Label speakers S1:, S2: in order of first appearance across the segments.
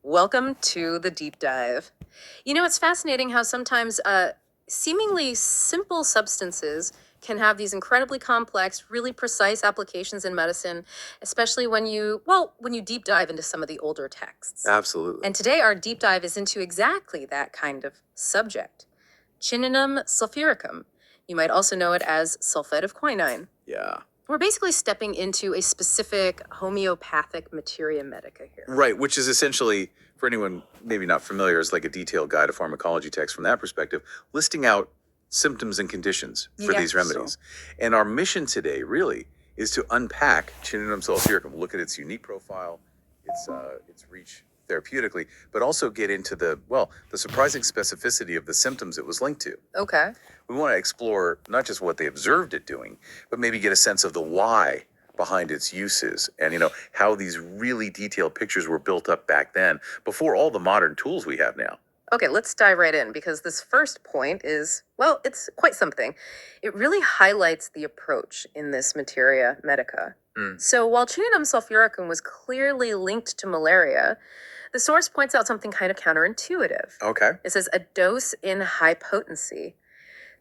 S1: Welcome to the deep dive. It's fascinating how sometimes seemingly simple substances can have these incredibly complex, really precise applications in medicine, especially when you deep dive into some of the older texts.
S2: Absolutely.
S1: And today our deep dive is into exactly that kind of subject. Chininum sulphuricum. You might also know it as sulfate of quinine.
S2: Yeah.
S1: We're basically stepping into a specific homeopathic materia medica here.
S2: Right, which is essentially, for anyone maybe not familiar, is like a detailed guide to pharmacology text from that perspective, listing out symptoms and conditions for
S1: Yeah,
S2: these remedies. And our mission today really is to unpack Chininum sulphuricum, look at its unique profile, its reach therapeutically, but also get into the surprising specificity of the symptoms it was linked to.
S1: Okay.
S2: We want to explore not just what they observed it doing, but maybe get a sense of the why behind its uses and how these really detailed pictures were built up back then before all the modern tools we have now.
S1: Okay, let's dive right in because this first point is, well, it's quite something. It really highlights the approach in this materia medica. So while Chininum sulphuricum was clearly linked to malaria, the source points out something kind of counterintuitive.
S2: Okay.
S1: It says a dose in high potency.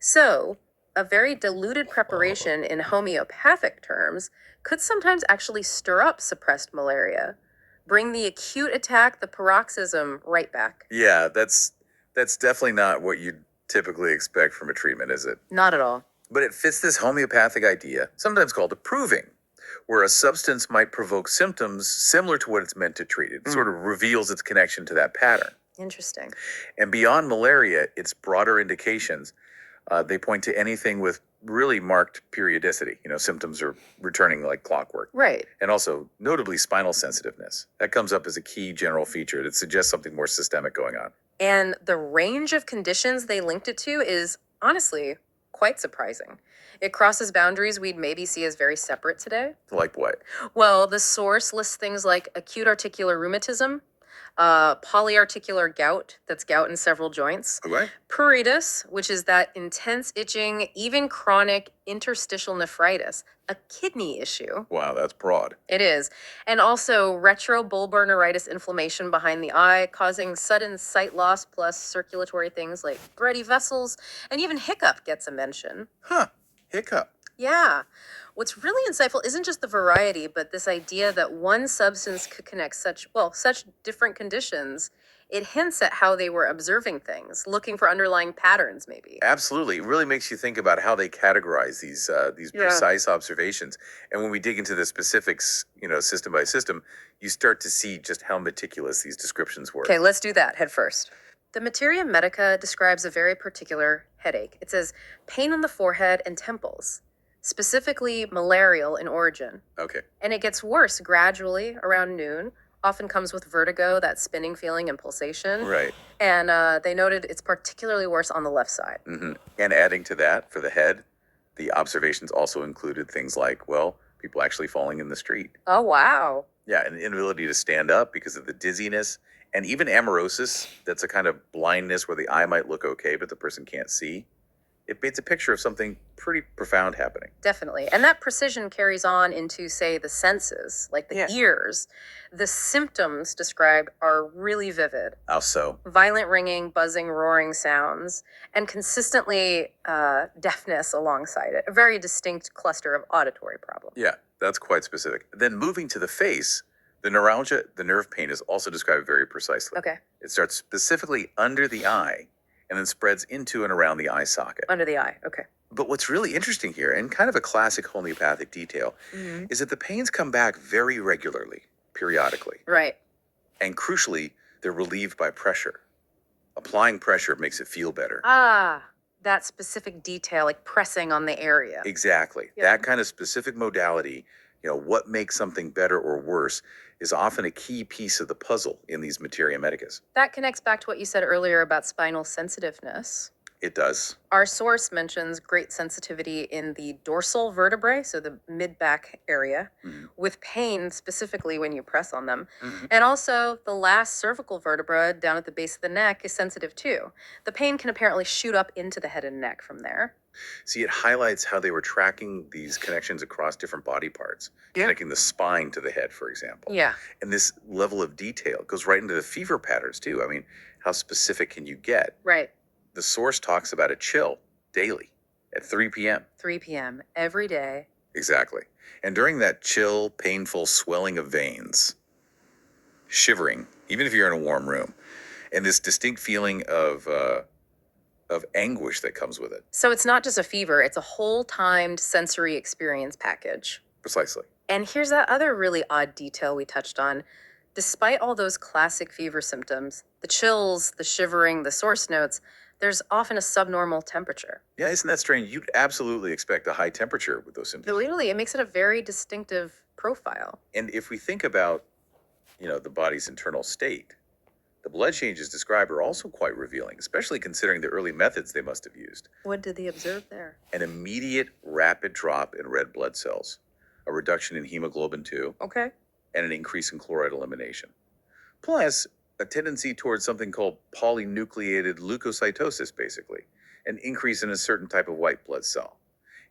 S1: So, a very diluted preparation in homeopathic terms could sometimes actually stir up suppressed malaria, bring the acute attack, the paroxysm, right back.
S2: Yeah, that's definitely not what you'd typically expect from a treatment, is it?
S1: Not at all.
S2: But it fits this homeopathic idea, sometimes called approving, where a substance might provoke symptoms similar to what it's meant to treat. It sort of reveals its connection to that pattern.
S1: Interesting.
S2: And beyond malaria, its broader indications, they point to anything with really marked periodicity. Symptoms are returning like clockwork.
S1: Right.
S2: And also, notably, spinal sensitiveness. That comes up as a key general feature that suggests something more systemic going on.
S1: And the range of conditions they linked it to is honestly quite surprising. It crosses boundaries we'd maybe see as very separate today.
S2: Like what?
S1: Well, the source lists things like acute articular rheumatism, polyarticular gout, that's gout in several joints,
S2: Okay.
S1: pruritus, which is that intense itching, even chronic interstitial nephritis, a kidney issue.
S2: Wow, that's broad.
S1: It is. And also retrobulbar neuritis inflammation behind the eye, causing sudden sight loss plus circulatory things like Bretty vessels, and even hiccup gets a mention.
S2: Huh. Hiccup.
S1: Yeah. What's really insightful isn't just the variety, but this idea that one substance could connect such different conditions. It hints at how they were observing things, looking for underlying patterns, maybe.
S2: Absolutely. It really makes you think about how they categorize these precise observations. And when we dig into the specifics, system by system, you start to see just how meticulous these descriptions were.
S1: Okay, let's do that head first. The Materia Medica describes a very particular headache. It says pain on the forehead and temples, specifically malarial in origin.
S2: Okay.
S1: And it gets worse gradually around noon, often comes with vertigo, that spinning feeling and pulsation.
S2: Right.
S1: And they noted it's particularly worse on the left side.
S2: Mm-hmm. And adding to that, for the head, the observations also included things like, people actually falling in the street.
S1: Oh, wow.
S2: Yeah, an inability to stand up because of the dizziness, and even amaurosis. That's a kind of blindness where the eye might look okay, but the person can't see. It paints a picture of something pretty profound happening.
S1: Definitely. And that precision carries on into, say, the senses, like the ears. The symptoms described are really vivid.
S2: How so?
S1: Violent ringing, buzzing, roaring sounds, and consistently deafness alongside it. A very distinct cluster of auditory problems.
S2: Yeah, that's quite specific. Then moving to the face, the neuralgia, the nerve pain is also described very precisely.
S1: Okay.
S2: It starts specifically under the eye and then spreads into and around the eye socket.
S1: Under the eye, okay.
S2: But what's really interesting here, and kind of a classic homeopathic detail, is that the pains come back very regularly, periodically.
S1: Right.
S2: And crucially, they're relieved by pressure. Applying pressure makes it feel better.
S1: Ah, that specific detail, like pressing on the area.
S2: Exactly.
S1: Yeah.
S2: That kind of specific modality, what makes something better or worse, is often a key piece of the puzzle in these materia medicas.
S1: That connects back to what you said earlier about spinal sensitiveness.
S2: It does.
S1: Our source mentions great sensitivity in the dorsal vertebrae, so the mid-back area, with pain specifically when you press on them. And also the last cervical vertebra down at the base of the neck is sensitive too. The pain can apparently shoot up into the head and neck from there.
S2: See, it highlights how they were tracking these connections across different body parts, connecting the spine to the head, for example.
S1: Yeah.
S2: And this level of detail goes right into the fever patterns, too. I mean, how specific can you get?
S1: Right.
S2: The source talks about a chill daily at 3 p.m.
S1: 3 p.m. every day.
S2: Exactly. And during that chill, painful swelling of veins, shivering, even if you're in a warm room, and this distinct feeling of anguish that comes with it.
S1: So it's not just a fever, it's a whole timed sensory experience package.
S2: Precisely.
S1: And here's that other really odd detail we touched on. Despite all those classic fever symptoms, the chills, the shivering, the source notes, there's often a subnormal temperature.
S2: Yeah, isn't that strange? You'd absolutely expect a high temperature with those symptoms.
S1: But literally, it makes it a very distinctive profile.
S2: And if we think about, the body's internal state, the blood changes described are also quite revealing, especially considering the early methods they must have used.
S1: What did they observe there?
S2: An immediate rapid drop in red blood cells, a reduction in hemoglobin 2,
S1: Okay.
S2: and an increase in chloride elimination. Plus, a tendency towards something called polynucleated leukocytosis, basically, an increase in a certain type of white blood cell.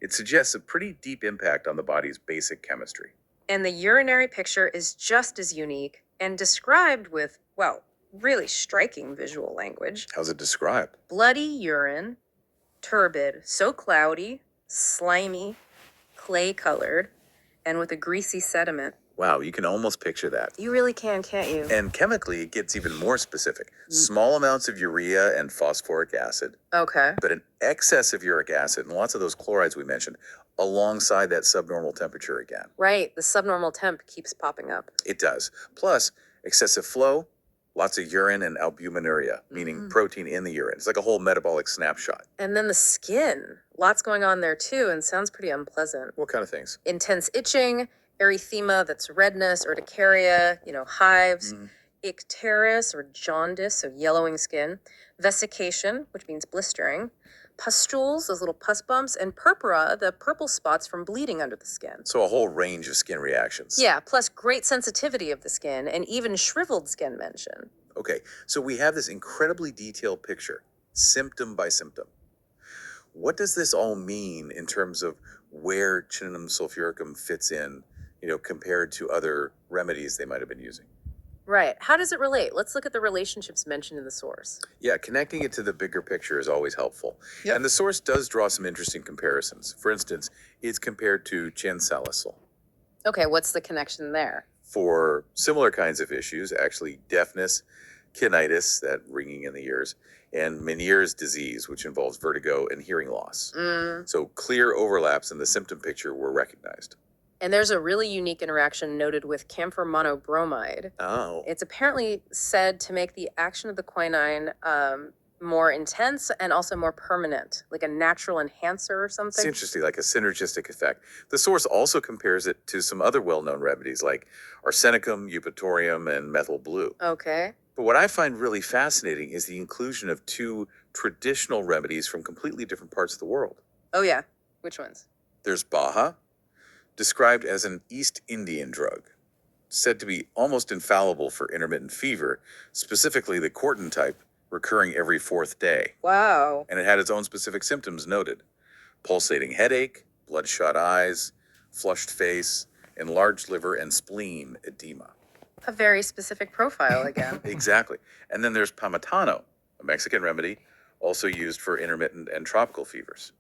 S2: It suggests a pretty deep impact on the body's basic chemistry.
S1: And the urinary picture is just as unique and described with, well, really striking visual language.
S2: How's it described?
S1: Bloody urine, turbid, so cloudy, slimy, clay colored, and with a greasy sediment.
S2: Wow, you can almost picture that.
S1: You really can, can't you?
S2: And chemically, it gets even more specific. Small amounts of urea and phosphoric acid,
S1: Okay.
S2: but an excess of uric acid and lots of those chlorides we mentioned alongside that subnormal temperature again.
S1: Right, the subnormal temp keeps popping up.
S2: It does. Plus, excessive flow, lots of urine and albuminuria, meaning protein in the urine. It's like a whole metabolic snapshot.
S1: And then the skin, lots going on there too, and sounds pretty unpleasant.
S2: What kind of things?
S1: Intense itching, erythema, that's redness, urticaria, hives, icterus or jaundice, so yellowing skin, vesication, which means blistering, pustules, those little pus bumps, and purpura, the purple spots from bleeding under the skin.
S2: So a whole range of skin reactions.
S1: Yeah, plus great sensitivity of the skin and even shriveled skin mention.
S2: Okay, so we have this incredibly detailed picture, symptom by symptom. What does this all mean in terms of where Chininum sulphuricum fits in, compared to other remedies they might have been using?
S1: Right. How does it relate? Let's look at the relationships mentioned in the source.
S2: Yeah, connecting it to the bigger picture is always helpful.
S1: Yep.
S2: And the source does draw some interesting comparisons. For instance, it's compared to salicyl.
S1: Okay, what's the connection there?
S2: For similar kinds of issues, actually deafness, tinnitus, that ringing in the ears, and Meniere's disease, which involves vertigo and hearing loss. So clear overlaps in the symptom picture were recognized.
S1: And there's a really unique interaction noted with camphor monobromide.
S2: Oh.
S1: It's apparently said to make the action of the quinine more intense and also more permanent, like a natural enhancer or
S2: It's
S1: something.
S2: interesting, like a synergistic effect. The source also compares it to some other well-known remedies like arsenicum, eupatorium, and methyl blue.
S1: Okay.
S2: But what I find really fascinating is the inclusion of two traditional remedies from completely different parts of the world.
S1: Oh, yeah. Which ones?
S2: There's Baha, described as an East Indian drug, said to be almost infallible for intermittent fever, specifically the Corton type, recurring every fourth day.
S1: Wow.
S2: And it had its own specific symptoms noted: pulsating headache, bloodshot eyes, flushed face, enlarged liver and spleen edema.
S1: A very specific profile again.
S2: Exactly. And then there's Pamitano, a Mexican remedy, also used for intermittent and tropical fevers.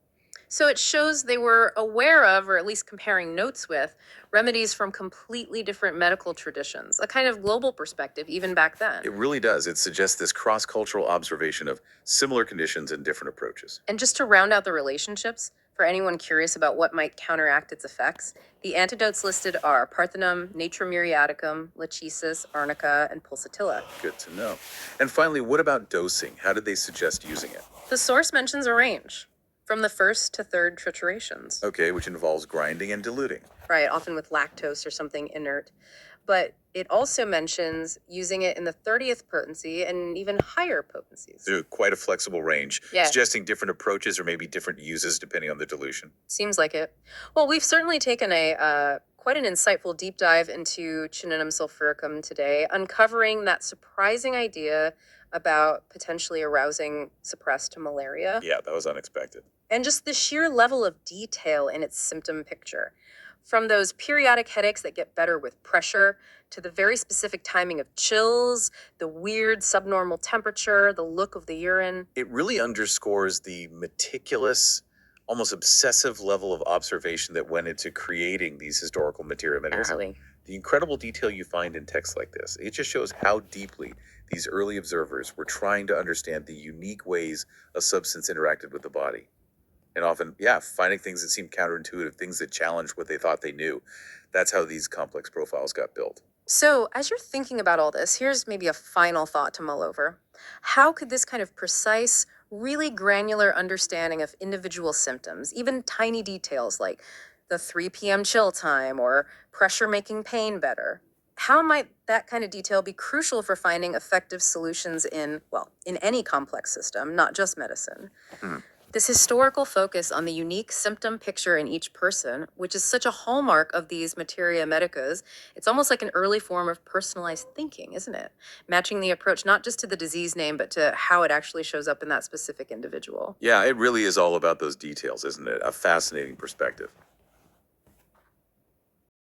S1: So it shows they were aware of, or at least comparing notes with, remedies from completely different medical traditions, a kind of global perspective even back then.
S2: It really does. It suggests this cross-cultural observation of similar conditions and different approaches.
S1: And just to round out the relationships, for anyone curious about what might counteract its effects, the antidotes listed are Parthenum, Natrum muriaticum, Lachesis, Arnica, and Pulsatilla.
S2: Good to know. And finally, what about dosing? How did they suggest using it?
S1: The source mentions a range, from the first to third triturations.
S2: Okay, which involves grinding and diluting.
S1: Right, often with lactose or something inert. But it also mentions using it in the 30th potency and even higher potencies.
S2: They're quite a flexible range,
S1: Yeah.
S2: suggesting different approaches or maybe different uses depending on the dilution.
S1: Seems like it. Well, we've certainly taken a quite an insightful deep dive into Chininum sulphuricum today, uncovering that surprising idea about potentially arousing suppressed malaria.
S2: Yeah, that was unexpected.
S1: And just the sheer level of detail in its symptom picture. From those periodic headaches that get better with pressure, to the very specific timing of chills, the weird subnormal temperature, the look of the urine.
S2: It really underscores the meticulous, almost obsessive level of observation that went into creating these historical materia medicas.
S1: Early.
S2: The incredible detail you find in texts like this, it just shows how deeply these early observers were trying to understand the unique ways a substance interacted with the body. And often, yeah, finding things that seemed counterintuitive, things that challenged what they thought they knew. That's how these complex profiles got built.
S1: So, as you're thinking about all this, here's maybe a final thought to mull over. How could this kind of precise, really granular understanding of individual symptoms, even tiny details like the 3 p.m. chill time or pressure making pain better, how might that kind of detail be crucial for finding effective solutions in, well, in any complex system, not just medicine?
S2: Hmm.
S1: This historical focus on the unique symptom picture in each person, which is such a hallmark of these materia medicas, it's almost like an early form of personalized thinking, isn't it? Matching the approach not just to the disease name, but to how it actually shows up in that specific individual.
S2: Yeah, it really is all about those details, isn't it? A fascinating perspective.